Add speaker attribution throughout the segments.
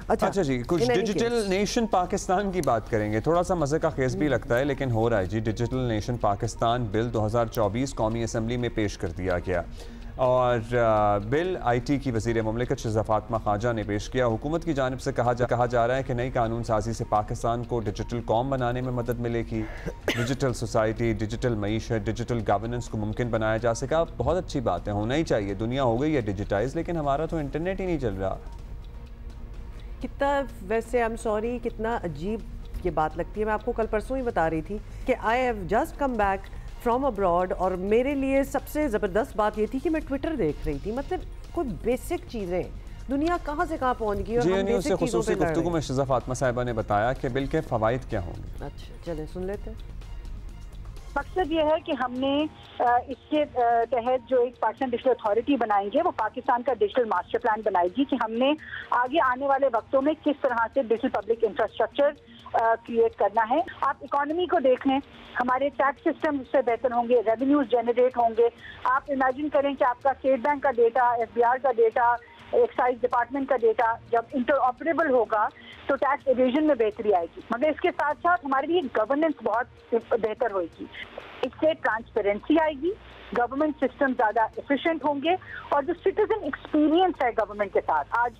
Speaker 1: अच्छा जी, कुछ digital nation Pakistan की बात करेंगे। थोड़ा सा मज़े का खेस भी लगता है लेकिन हो रहा है जी। डिजिटल नेशन पाकिस्तान बिल 2024 कौमी असम्बली में पेश कर दिया गया और बिल IT की वज़ीर मुमलिकत शहज़ा फ़ातिमा ख़ाजा ने पेश किया। हुकूमत की जानिब से कहा जा रहा है कि नई कानून साजी से पाकिस्तान को डिजिटल कौम बनाने में मदद मिलेगी। डिजिटल सोसाइटी, डिजिटल मईशत, डिजिटल गवर्नेंस को मुमकिन बनाया जा सका। बहुत अच्छी बात है, होना ही चाहिए। दुनिया हो गई है डिजिटाइज, लेकिन हमारा तो इंटरनेट ही नहीं चल रहा।
Speaker 2: कितना वैसे आई एम सॉरी, कितना अजीब ये बात लगती है। मैं आपको कल परसों ही बता रही थी कि I have just come back from abroad और मेरे लिए सबसे ज़बरदस्त बात ये थी कि मैं ट्विटर देख रही थी। मतलब कोई बेसिक चीज़ें, दुनिया कहाँ से कहाँ पहुँच गई और हम बेसिक चीज़ों पे लड़ रहे हैं।
Speaker 1: में शहज़ा फ़ातिमा साहिबा ने बताया कि बिल के फ़वाइद क्या होंगे।
Speaker 2: अच्छा चलें सुन लेते हैं।
Speaker 3: मकसद ये है कि हमने इसके तहत जो एक पाकिस्तान डिजिटल अथॉरिटी बनाएंगे वो पाकिस्तान का डिजिटल मास्टर प्लान बनाएगी कि हमने आगे आने वाले वक्तों में किस तरह से डिजिटल पब्लिक इंफ्रास्ट्रक्चर क्रिएट करना है। आप इकोनॉमी को देख लें, हमारे टैक्स सिस्टम उससे बेहतर होंगे, रेवेन्यूज जनरेट होंगे। आप इमेजिन करें कि आपका स्टेट बैंक का डेटा, FBR का डेटा, एक्साइज डिपार्टमेंट का डेटा जब इंटरऑपरेबल होगा तो टैक्स एवेजन में बेहतरी आएगी। मगर इसके साथ साथ हमारे लिए गवर्नेंस बहुत बेहतर होगी। इससे ट्रांसपेरेंसी आएगी, गवर्नमेंट सिस्टम ज़्यादा एफिशिएंट होंगे और जो सिटीजन एक्सपीरियंस है गवर्नमेंट के साथ, आज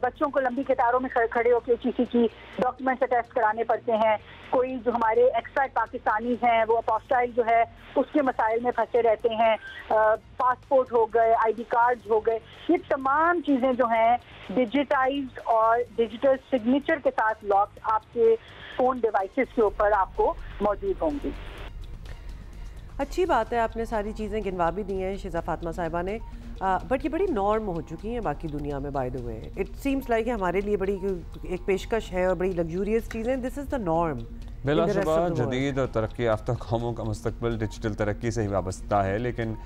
Speaker 3: बच्चों को लंबी कतारों में खड़े होकर किसी की डॉक्यूमेंट्स अटेस्ट कराने पड़ते हैं। कोई जो हमारे एक्सपैट पाकिस्तानी हैं वो अपोस्टाइल जो है उसके मसाइल में फंसे रहते हैं। पासपोर्ट हो गए, ID कार्ड्स हो गए, ये तमाम चीज़ें जो हैं डिजिटाइज्ड और डिजिटल सिग्नेचर के साथ लॉक आपके फ़ोन डिवाइसेस के ऊपर आपको मौजूद होंगी।
Speaker 2: अच्छी बात है, आपने सारी चीज़ें गिनवा भी दी हैं शहज़ा फ़ातिमा साहिबा ने। बट ये बड़ी नॉर्म हो चुकी हैं बाकी दुनिया में। By the way it seems like हमारे लिए बड़ी एक पेशकश है और बड़ी लग्जूरियस चीज़ें। This is the norm.
Speaker 1: बिलाशुबा जदीद और तरक्की याफ्ता कौमों का मुस्तकबिल डिजिटल तरक्की से ही वाबस्ता है, लेकिन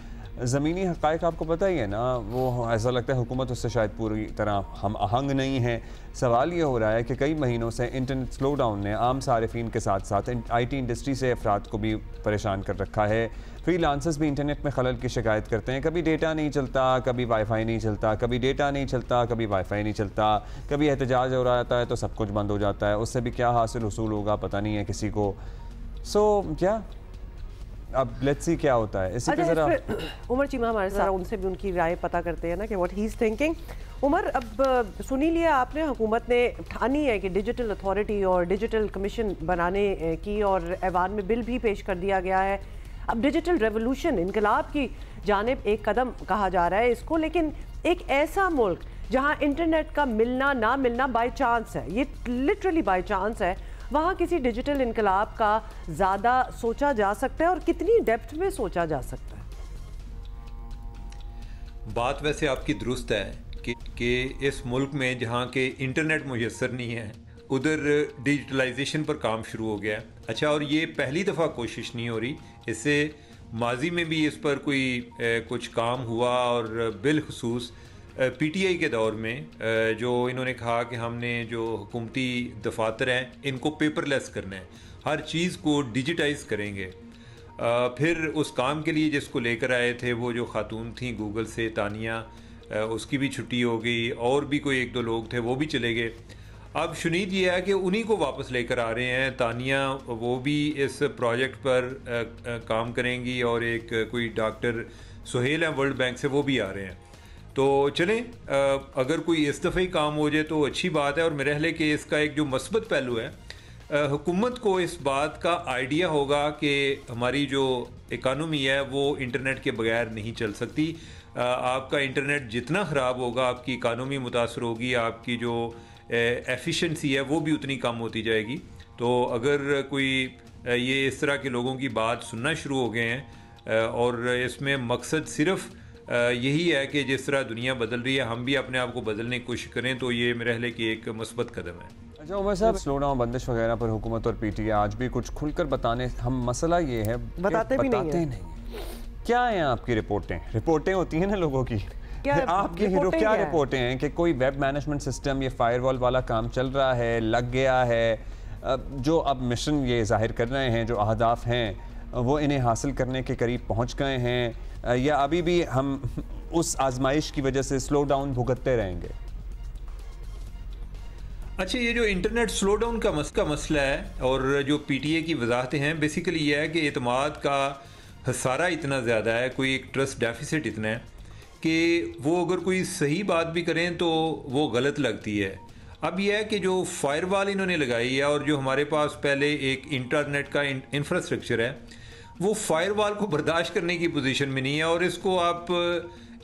Speaker 1: ज़मीनी हक़ाइक़ आपको पता ही है ना, वो ऐसा लगता है हुकूमत उससे शायद पूरी तरह हम आहंग नहीं है। सवाल ये हो रहा है कि कई महीनों से इंटरनेट स्लो डाउन ने आम सारिफिन के साथ साथ IT इंडस्ट्री से अफराद को भी परेशान कर रखा है। फ्रीलांसर्स भी इंटरनेट में खलल की शिकायत करते हैं। कभी डेटा नहीं चलता, कभी वाईफाई नहीं चलता, कभी डेटा नहीं चलता, कभी वाईफाई नहीं चलता, कभी एहतजाज हो रहा है तो सब कुछ बंद हो जाता है। उससे भी क्या हासिल हुसूल होगा पता नहीं है किसी को। क्या अब लेट्स सी क्या होता है। इसी पे जरा
Speaker 2: उमर चीमा हमारे साथ, उनसे भी उनकी राय पता करते हैं ना कि what he is thinking. Umar, अब सुनी लिया आपने, हुकूमत ने ठानी है कि डिजिटल अथॉरिटी और डिजिटल कमीशन बनाने की और ऐवान में बिल भी पेश कर दिया गया है। अब डिजिटल रेवोल्यूशन, इनकलाब की जानिब एक कदम कहा जा रहा है इसको, लेकिन एक ऐसा मुल्क जहाँ इंटरनेट का मिलना ना मिलना बाई चांस है, ये लिटरली बाई चांस है, वहाँ किसी डिजिटल इनकलाब का ज़्यादा सोचा जा सकता है और कितनी डेप्थ में सोचा जा सकता है?
Speaker 4: बात वैसे आपकी दुरुस्त है कि इस मुल्क में जहाँ के इंटरनेट मुयस्सर नहीं है उधर डिजिटलाइजेशन पर काम शुरू हो गया। अच्छा, और ये पहली दफ़ा कोशिश नहीं हो रही, इससे माजी में भी इस पर कोई कुछ काम हुआ और बिलखसूस PTI के दौर में जो इन्होंने कहा कि हमने जो हुकूमती दफातर हैं इनको पेपरलेस करना है, हर चीज़ को डिजिटाइज करेंगे। फिर उस काम के लिए जिसको लेकर आए थे वो जो खातून थी गूगल से, तानिया, उसकी भी छुट्टी हो गई और भी कोई एक दो लोग थे वो भी चले गए। अब शुनीद ये है कि उन्हीं को वापस लेकर आ रहे हैं। तानिया वो भी इस प्रोजेक्ट पर काम करेंगी और एक कोई डॉक्टर सुहेल हैं वर्ल्ड बैंक से, वो भी आ रहे हैं। तो चलें, अगर कोई इस दफ़े ही काम हो जाए तो अच्छी बात है। और मेरे ख्याल कि इसका एक जो मस्बत पहलू है, हुकूमत को इस बात का आइडिया होगा कि हमारी जो इकानमी है वो इंटरनेट के बगैर नहीं चल सकती। आपका इंटरनेट जितना ख़राब होगा आपकी इकानमी मुतासर होगी, आपकी जो एफिशिएंसी है वो भी उतनी कम होती जाएगी। तो अगर कोई ये इस तरह के लोगों की बात सुनना शुरू हो गए हैं और इसमें मकसद सिर्फ़ यही है कि जिस तरह दुनिया बदल रही है हम भी अपने आप को बदलने की कोशिश करें, तो ये मेरे ख्याल की एक मुस्बत कदम है।
Speaker 1: अच्छा उमर साहब, स्लो डाउन, बंदिश वगैरह पर हुकूमत और PTI आज भी कुछ खुलकर बताने, हम मसला ये है
Speaker 2: बताते नहीं।
Speaker 1: क्या हैं आपकी रिपोर्टें होती हैं ना लोगों की, आपकी क्या रिपोर्टें हैं कि कोई वेब मैनेजमेंट सिस्टम, ये फायरवॉल वाला काम चल रहा है, लग गया है, जो अब मिशन ये जाहिर कर रहे हैं, जो अहदाफ हैं वो इन्हें हासिल करने के करीब पहुंच गए हैं, या अभी भी हम उस आजमाइश की वजह से स्लो डाउन भुगतते रहेंगे?
Speaker 4: अच्छा, ये जो इंटरनेट स्लो डाउन का मसला है और जो पीटीए की वजाहतें हैं, बेसिकली ये है कि एतमाद का हसारा इतना ज़्यादा है, कोई एक ट्रस्ट डेफिसिट इतना है कि वो अगर कोई सही बात भी करें तो वो गलत लगती है। अब यह है कि जो फायरवॉल इन्होंने लगाई है और जो हमारे पास पहले एक इंटरनेट का इंफ्रास्ट्रक्चर है, वो फायरवॉल को बर्दाश्त करने की पोजीशन में नहीं है। और इसको आप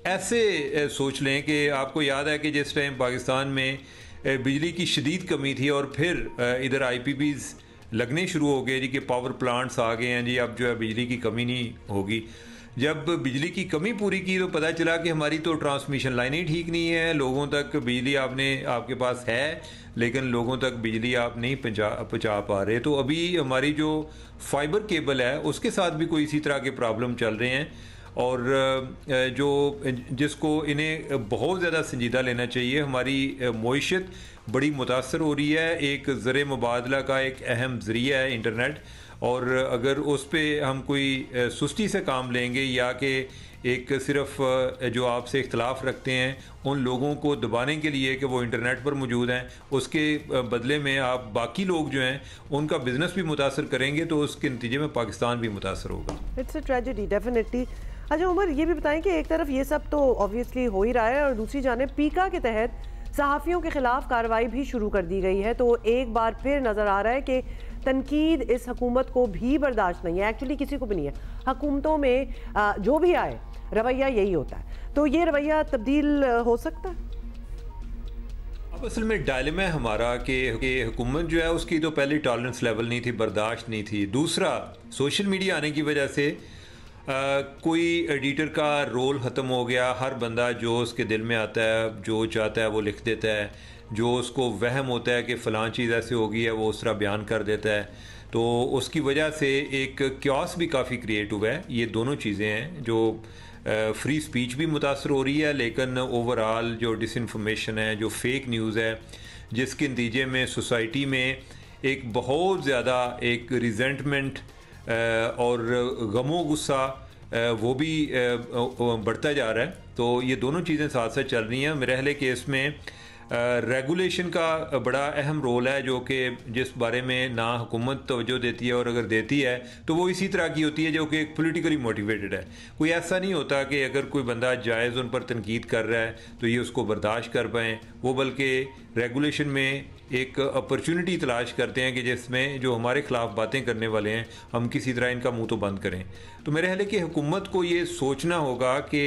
Speaker 4: ऐसे सोच लें कि आपको याद है कि जिस टाइम पाकिस्तान में बिजली की शदीद कमी थी और फिर इधर IPPs लगने शुरू हो गए जी कि पावर प्लांट्स आ गए हैं जी, अब जो है बिजली की कमी नहीं होगी। जब बिजली की कमी पूरी की तो पता चला कि हमारी तो ट्रांसमिशन लाइनें ही ठीक नहीं है, लोगों तक बिजली आपके पास है लेकिन लोगों तक बिजली आप नहीं पहुँचा पा रहे। तो अभी हमारी जो फाइबर केबल है उसके साथ भी कोई इसी तरह के प्रॉब्लम चल रहे हैं और जिसको इन्हें बहुत ज़्यादा संजीदा लेना चाहिए। हमारी मईशत बड़ी मुतासर हो रही है, एक ज़र मुबादला का एक अहम ज़रिया है इंटरनेट, और अगर उस पर हम कोई सुस्ती से काम लेंगे या कि एक सिर्फ जो आपसे इख्तलाफ रखते हैं उन लोगों को दबाने के लिए कि वो इंटरनेट पर मौजूद हैं, उसके बदले में आप बाकी लोग जो हैं उनका बिजनेस भी मुतासर करेंगे तो उसके नतीजे में पाकिस्तान भी मुतासर होगा।
Speaker 2: It's a tragedy definitely. अच्छा उमर, ये भी बताएं कि एक तरफ ये सब तो ऑब्वियसली हो ही रहा है और दूसरी जानिब पीका के तहत सहाफ़ियों के खिलाफ कार्रवाई भी शुरू कर दी गई है, तो एक बार फिर नज़र आ रहा है कि तनकीद इस हुकूमत को भी बर्दाश्त नहीं है, एक्चुअली किसी को भी नहीं है। हुकूमतों में जो भी आए रवैया यही होता है, तो ये रवैया तब्दील हो सकता है?
Speaker 4: अब असल में डायलेमा है हमारा कि हुकूमत जो है उसकी तो पहले टॉलरेंस लेवल नहीं थी, बर्दाश्त नहीं थी। दूसरा, सोशल मीडिया आने की वजह से कोई एडिटर का रोल ख़त्म हो गया, हर बंदा जो उसके दिल में आता है जो चाहता है वो लिख देता है, जो उसको वहम होता है कि फ़लाँ चीज़ ऐसे होगी है वो उस तरह बयान कर देता है, तो उसकी वजह से एक क्यास भी काफ़ी क्रिएट हुआ है। ये दोनों चीज़ें हैं जो फ्री स्पीच भी मुतासर हो रही है, लेकिन ओवरऑल जो डिसइंफॉर्मेशन है, जो फेक न्यूज़ है, जिसके नतीजे में सोसाइटी में एक बहुत ज़्यादा एक रिजेंटमेंट और गमो गुस्सा वो भी बढ़ता जा रहा है। तो ये दोनों चीज़ें साथ साथ चल रही हैं। मेरे ख्याल केस में रेगुलेशन का बड़ा अहम रोल है, जो कि जिस बारे में ना हुकूमत तवज्जो देती है और अगर देती है तो वो इसी तरह की होती है जो कि एक पोलिटिकली मोटिवेटेड है। कोई ऐसा नहीं होता कि अगर कोई बंदा जायज़ उन पर तनकीद कर रहा है तो ये उसको बर्दाश्त कर पाएँ, वो बल्कि रेगुलेशन में एक अपॉर्चुनिटी तलाश करते हैं कि जिसमें जो हमारे ख़िलाफ़ बातें करने वाले हैं हम किसी तरह इनका मुंह तो बंद करें। तो मेरे ख्याल है कि हुकूमत को ये सोचना होगा कि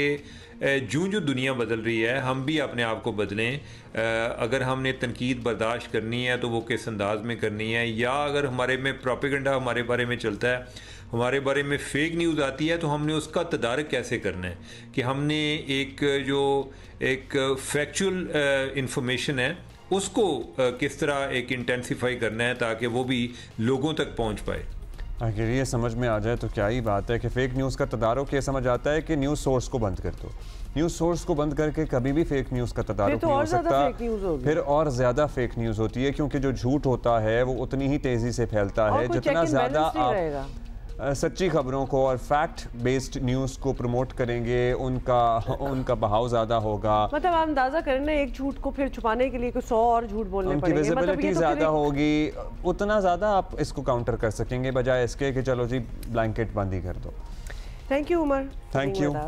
Speaker 4: जो दुनिया बदल रही है हम भी अपने आप को बदलें। अगर हमने तनकीद बर्दाश्त करनी है तो वो किस अंदाज में करनी है, या अगर हमारे में प्रोपेगेंडा हमारे बारे में चलता है, हमारे बारे में फेक न्यूज़ आती है, तो हमने उसका तदारक कैसे करना है कि हमने एक फैक्चुअल इंफॉर्मेशन है उसको किस तरह एक इंटेंसिफाई करना है ताकि वो भी लोगों तक पहुंच पाए।
Speaker 1: अगर ये समझ में आ जाए तो क्या ही बात है कि फेक न्यूज़ का तदारुक ये समझ आता है कि न्यूज़ सोर्स को बंद कर दो। न्यूज़ सोर्स को बंद करके कभी भी फेक न्यूज़ का तदारुक नहीं हो सकता, फिर और ज़्यादा फेक न्यूज़ होती है, क्योंकि जो झूठ होता है वो उतनी ही तेज़ी से फैलता है जितना ज़्यादा आप सच्ची खबरों को और फैक्ट बेस्ड न्यूज़ को प्रमोट करेंगे उनका बहाव ज़्यादा होगा।
Speaker 2: मतलब आप अंदाजा करें ना, एक झूठ को फिर छुपाने के लिए कुछ 100 और झूठ बोलने पड़ेंगे,
Speaker 1: उनकी विजिबिलिटी ज़्यादा होगी, उतना ज़्यादा आप इसको काउंटर कर सकेंगे बजाय इसके कि चलो जी ब्लैंकेट बंद ही कर दो।
Speaker 2: Thank you Umar.
Speaker 1: Thank you.